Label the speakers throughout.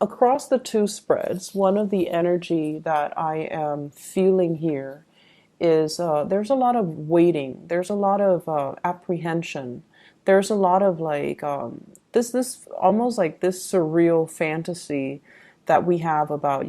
Speaker 1: across the two spreads, one of the energy that I am feeling here is there's a lot of waiting. There's a lot of apprehension. There's a lot of like this almost like this surreal fantasy that we have about,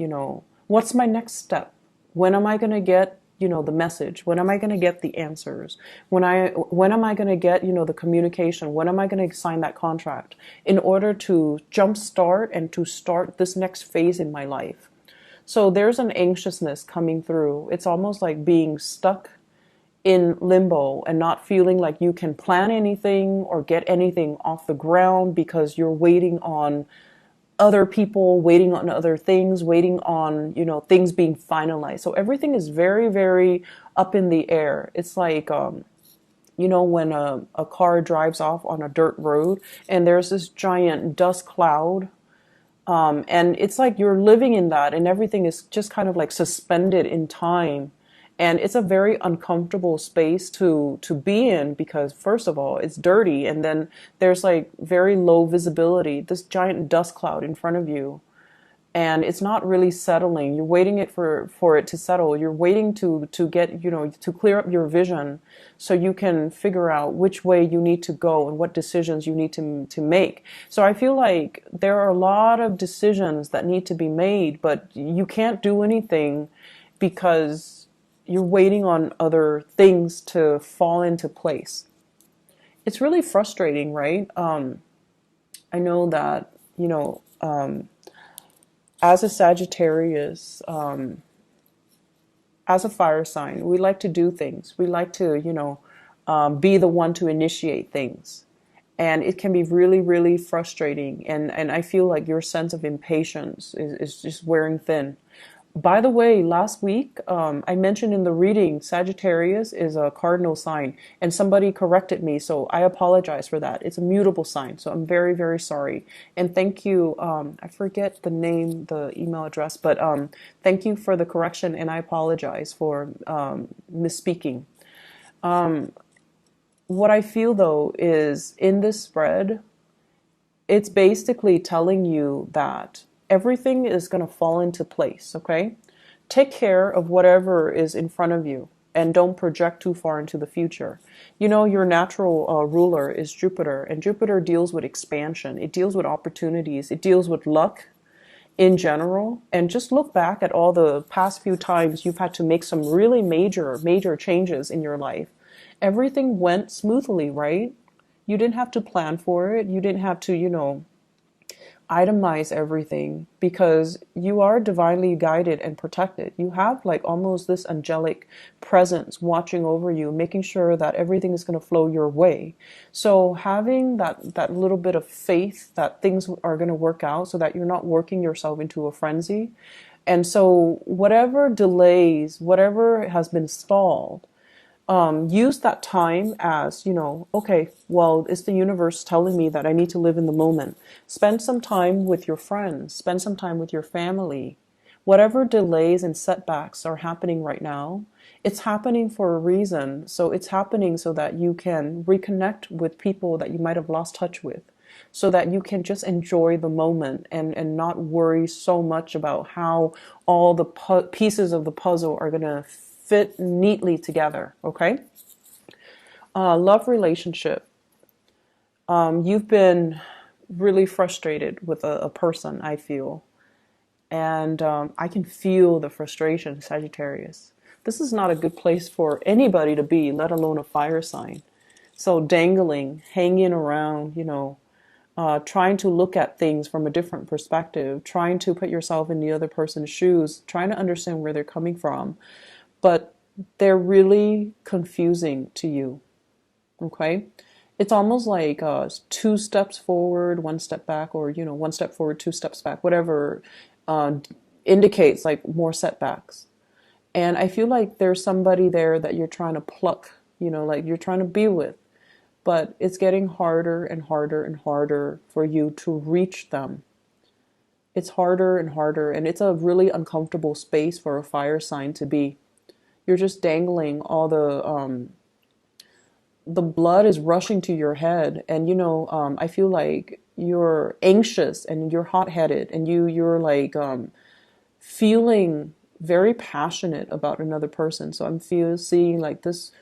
Speaker 1: what's my next step? When am I going to get, the message? When am I going to get the answers? When am I going to get, the communication? When am I going to sign that contract in order to jumpstart and to start this next phase in my life? So there's an anxiousness coming through. It's almost like being stuck in limbo and not feeling like you can plan anything or get anything off the ground because you're waiting on other people, waiting on other things, waiting on, things being finalized. So everything is very, very up in the air. It's like, when a car drives off on a dirt road and there's this giant dust cloud, and it's like you're living in that and everything is just kind of like suspended in time. And it's a very uncomfortable space to be in because first of all, it's dirty and then there's like very low visibility, this giant dust cloud in front of you. And it's not really settling. You're waiting for it to settle. You're waiting to get, to clear up your vision so you can figure out which way you need to go and what decisions you need to make. So I feel like there are a lot of decisions that need to be made, but you can't do anything because you're waiting on other things to fall into place. It's really frustrating, right? I know that, as a Sagittarius, as a fire sign, we like to do things. We like to, be the one to initiate things. And it can be really, really frustrating. And I feel like your sense of impatience is just wearing thin. By the way, last week, I mentioned in the reading, Sagittarius is a cardinal sign, and somebody corrected me, so I apologize for that. It's a mutable sign, so I'm very, very sorry. And thank you, I forget the name, the email address, but thank you for the correction, and I apologize for misspeaking. What I feel, though, is in this spread, it's basically telling you that everything is going to fall into place, okay? Take care of whatever is in front of you and don't project too far into the future. Your natural ruler is Jupiter, and Jupiter deals with expansion. It deals with opportunities. It deals with luck in general. And just look back at all the past few times you've had to make some really major, major changes in your life. Everything went smoothly, right? You didn't have to plan for it. You didn't have to, itemize everything because you are divinely guided and protected. You have like almost this angelic presence watching over you, making sure that everything is going to flow your way. So having that little bit of faith that things are going to work out so that you're not working yourself into a frenzy. And so whatever delays, whatever has been stalled, use that time as, okay, well, it's the universe telling me that I need to live in the moment. Spend some time with your friends, spend some time with your family. Whatever delays and setbacks are happening right now, it's happening for a reason. So it's happening so that you can reconnect with people that you might have lost touch with, so that you can just enjoy the moment and not worry so much about how all the pieces of the puzzle are going to fit neatly together, okay? Love relationship. You've been really frustrated with a person, I feel. And I can feel the frustration, Sagittarius. This is not a good place for anybody to be, let alone a fire sign. So dangling, hanging around, trying to look at things from a different perspective, trying to put yourself in the other person's shoes, trying to understand where they're coming from. But they're really confusing to you, okay? It's almost like two steps forward, one step back, or, one step forward, two steps back, whatever indicates like more setbacks. And I feel like there's somebody there that you're trying to pluck, like you're trying to be with, but it's getting harder and harder and harder for you to reach them. It's harder and harder, and it's a really uncomfortable space for a fire sign to be. You're just dangling all the blood is rushing to your head. And, I feel like you're anxious and you're hot-headed and you're like feeling very passionate about another person. So I'm seeing like this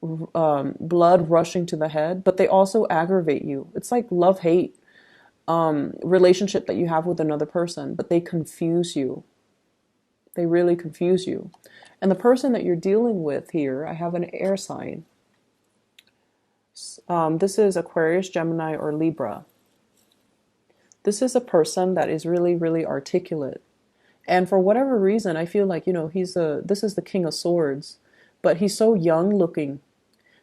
Speaker 1: blood rushing to the head, but they also aggravate you. It's like love-hate relationship that you have with another person, but they confuse you. They really confuse you. And the person that you're dealing with here, I have an air sign. This is Aquarius, Gemini, or Libra. This is a person that is really, really articulate. And for whatever reason, I feel like, this is the King of Swords, but he's so young looking.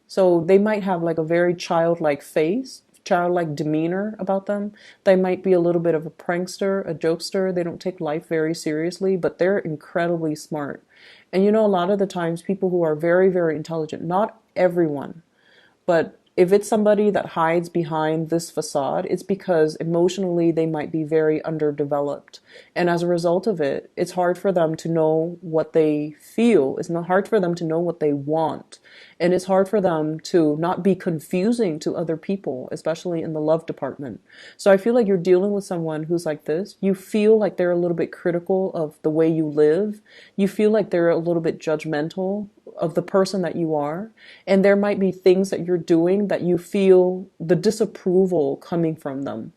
Speaker 1: So they might have like a very childlike face, childlike demeanor about them. They might be a little bit of a prankster, a jokester. They don't take life very seriously, but they're incredibly smart. And a lot of the times people who are very, very intelligent, not everyone, but if it's somebody that hides behind this facade, it's because emotionally they might be very underdeveloped. And as a result of it, it's hard for them to know what they feel. It's not hard for them to know what they want. And it's hard for them to not be confusing to other people, especially in the love department. So I feel like you're dealing with someone who's like this. You feel like they're a little bit critical of the way you live. You feel like they're a little bit judgmental of the person that you are. And there might be things that you're doing that you feel the disapproval coming from them.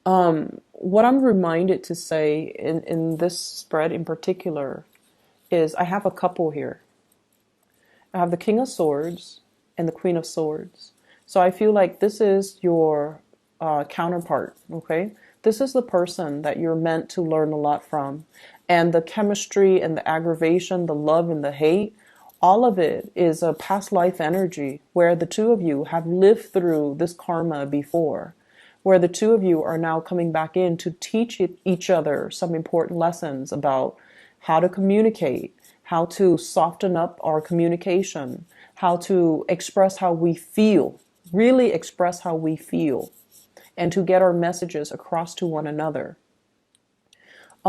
Speaker 1: What I'm reminded to say in this spread in particular is I have a couple here. I have the King of Swords and the Queen of Swords. So I feel like this is your counterpart, okay? This is the person that you're meant to learn a lot from. And the chemistry and the aggravation, the love and the hate, all of it is a past life energy where the two of you have lived through this karma before, where the two of you are now coming back in to teach each other some important lessons about how to communicate, how to soften up our communication, how to express how we feel, really express how we feel, and to get our messages across to one another.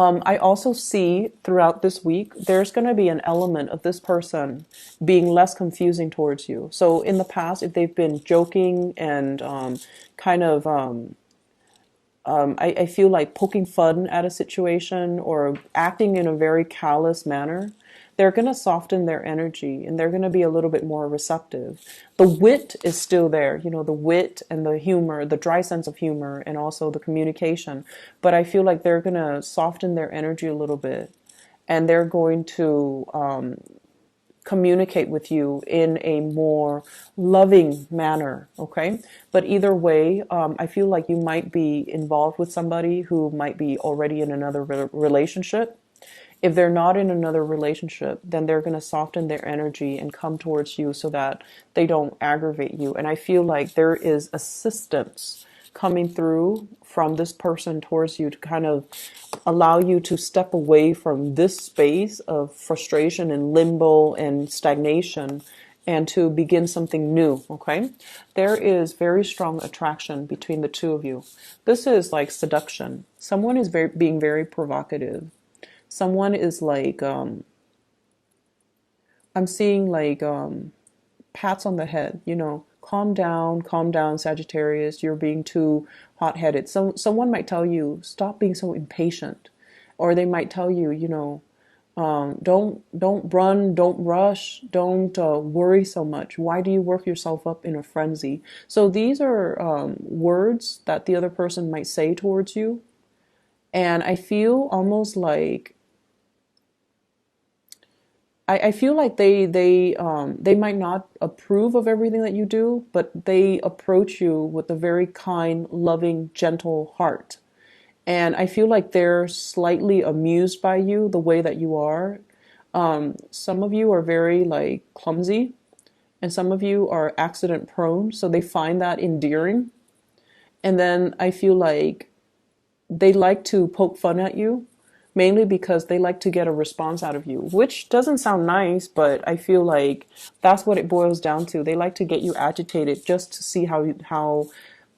Speaker 1: I also see throughout this week, there's going to be an element of this person being less confusing towards you. So in the past, if they've been joking and I feel like poking fun at a situation or acting in a very callous manner, they're going to soften their energy and they're going to be a little bit more receptive. The wit is still there, the wit and the humor, the dry sense of humor, and also the communication. But I feel like they're going to soften their energy a little bit and they're going to communicate with you in a more loving manner, okay? But either way, I feel like you might be involved with somebody who might be already in another relationship. If they're not in another relationship, then they're going to soften their energy and come towards you so that they don't aggravate you. And I feel like there is assistance coming through from this person towards you to kind of allow you to step away from this space of frustration and limbo and stagnation and to begin something new, okay? There is very strong attraction between the two of you. This is like seduction. Someone is being very provocative. Someone is like, I'm seeing like pats on the head, calm down, Sagittarius, you're being too hot-headed. So someone might tell you, stop being so impatient. Or they might tell you, don't run, don't rush, don't worry so much. Why do you work yourself up in a frenzy? So these are words that the other person might say towards you. And I feel almost like I feel like they might not approve of everything that you do, but they approach you with a very kind, loving, gentle heart. And I feel like they're slightly amused by you, the way that you are. Some of you are very like clumsy, and some of you are accident prone, so they find that endearing. And then I feel like they like to poke fun at you, mainly because they like to get a response out of you, which doesn't sound nice, but I feel like that's what it boils down to. They like to get you agitated just to see how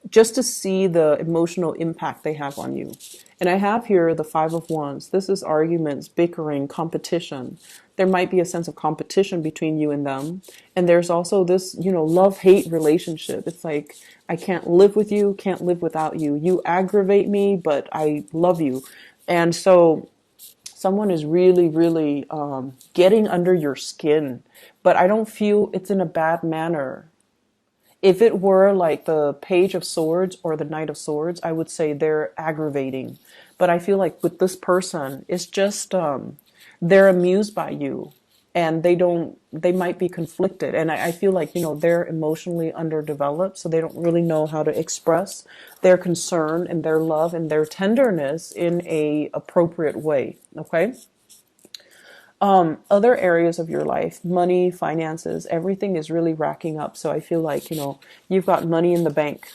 Speaker 1: just to see the emotional impact they have on you. And I have here the Five of Wands. This is arguments, bickering, competition. There might be a sense of competition between you and them. And there's also this, love-hate relationship. It's like, I can't live with you, can't live without you. You aggravate me, but I love you. And so someone is really, really getting under your skin. But I don't feel it's in a bad manner. If it were like the Page of Swords or the Knight of Swords, I would say they're aggravating. But I feel like with this person, it's just they're amused by you, and they might be conflicted. And I feel like, they're emotionally underdeveloped, so they don't really know how to express their concern and their love and their tenderness in a appropriate way. Okay. Other areas of your life, money, finances, everything is really racking up. So I feel like, you've got money in the bank.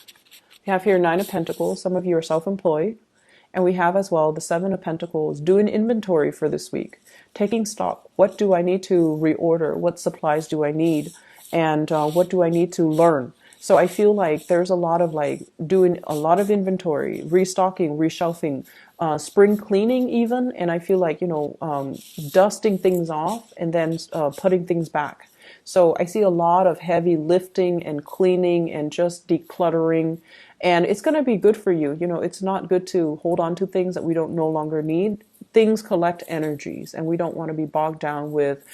Speaker 1: We have here Nine of Pentacles. Some of you are self-employed. And we have as well the Seven of Pentacles. Do an inventory for this week. Taking stock. What do I need to reorder? What supplies do I need? And what do I need to learn? So I feel like there's a lot of doing a lot of inventory, restocking, reshelving, spring cleaning even. And I feel like, dusting things off and then putting things back. So I see a lot of heavy lifting and cleaning and just decluttering. And it's going to be good for you. It's not good to hold on to things that we don't no longer need. Things collect energies, and we don't want to be bogged down with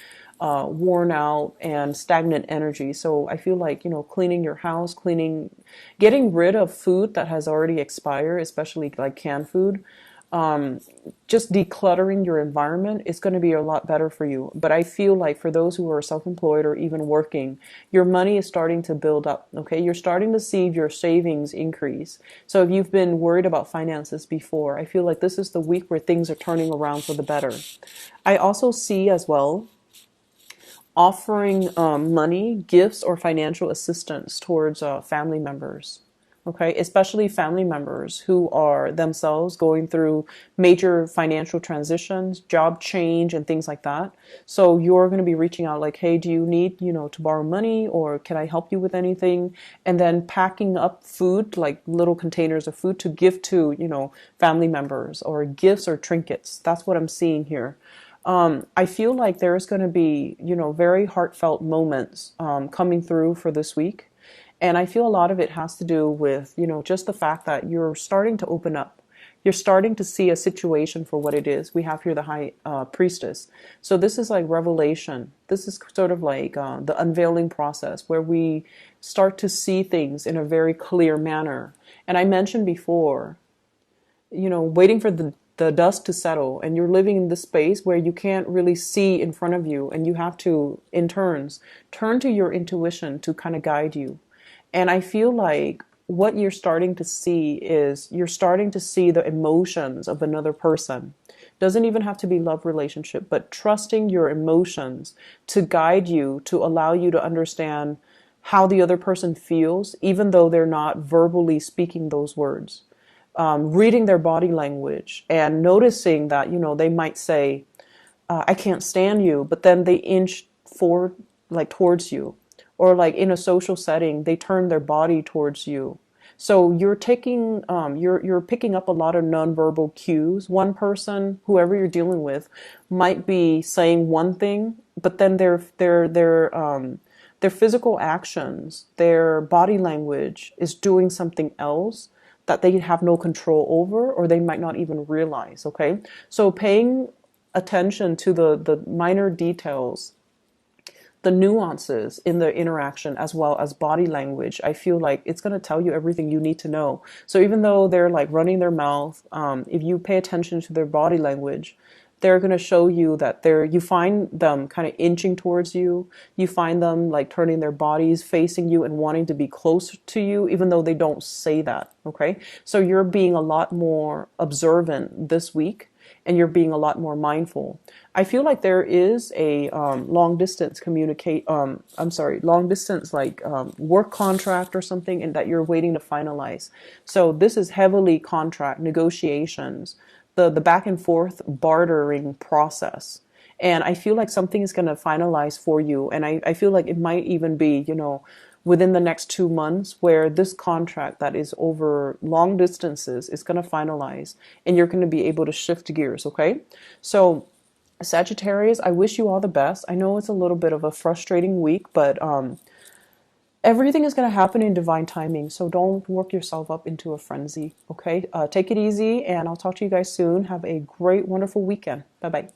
Speaker 1: worn out and stagnant energy. So I feel like, cleaning your house, getting rid of food that has already expired, especially like canned food. Just decluttering your environment is going to be a lot better for you. But I feel like for those who are self-employed or even working, your money is starting to build up. Okay. You're starting to see your savings increase. So if you've been worried about finances before, I feel like this is the week where things are turning around for the better. I also see as well offering money, gifts, or financial assistance towards family members. Okay, especially family members who are themselves going through major financial transitions, job change, and things like that. So you're going to be reaching out like, hey, do you need, to borrow money, or can I help you with anything? And then packing up food, like little containers of food to give to, family members, or gifts or trinkets. That's what I'm seeing here. I feel like there's going to be, very heartfelt moments coming through for this week. And I feel a lot of it has to do with, just the fact that you're starting to open up. You're starting to see a situation for what it is. We have here the High Priestess. So this is like revelation. This is sort of like the unveiling process where we start to see things in a very clear manner. And I mentioned before, waiting for the dust to settle, and you're living in this space where you can't really see in front of you, and you have to, in turns, turn to your intuition to kind of guide you. And I feel like what you're starting to see is you're starting to see the emotions of another person. Doesn't even have to be love relationship, but trusting your emotions to guide you, to allow you to understand how the other person feels, even though they're not verbally speaking those words. Reading their body language and noticing that, they might say, I can't stand you, but then they inch forward, like towards you. Or like in a social setting, they turn their body towards you. So you're you're picking up a lot of nonverbal cues. One person, whoever you're dealing with, might be saying one thing, but then their physical actions, their body language is doing something else that they have no control over, or they might not even realize. Okay, so paying attention to the minor details, the nuances in the interaction, as well as body language, I feel like it's going to tell you everything you need to know. So even though they're like running their mouth, if you pay attention to their body language, they're going to show you that you find them kind of inching towards you. You find them like turning their bodies, facing you, and wanting to be close to you, even though they don't say that. Okay. So you're being a lot more observant this week, and you're being a lot more mindful. I feel like there is a long distance work contract or something, and that you're waiting to finalize. So this is heavily contract negotiations, the back and forth bartering process. And I feel like something is going to finalize for you. And I feel like it might even be, within the next 2 months where this contract that is over long distances is going to finalize and you're going to be able to shift gears, okay? So Sagittarius, I wish you all the best. I know it's a little bit of a frustrating week, but everything is going to happen in divine timing. So don't work yourself up into a frenzy, okay? Take it easy, and I'll talk to you guys soon. Have a great, wonderful weekend. Bye-bye.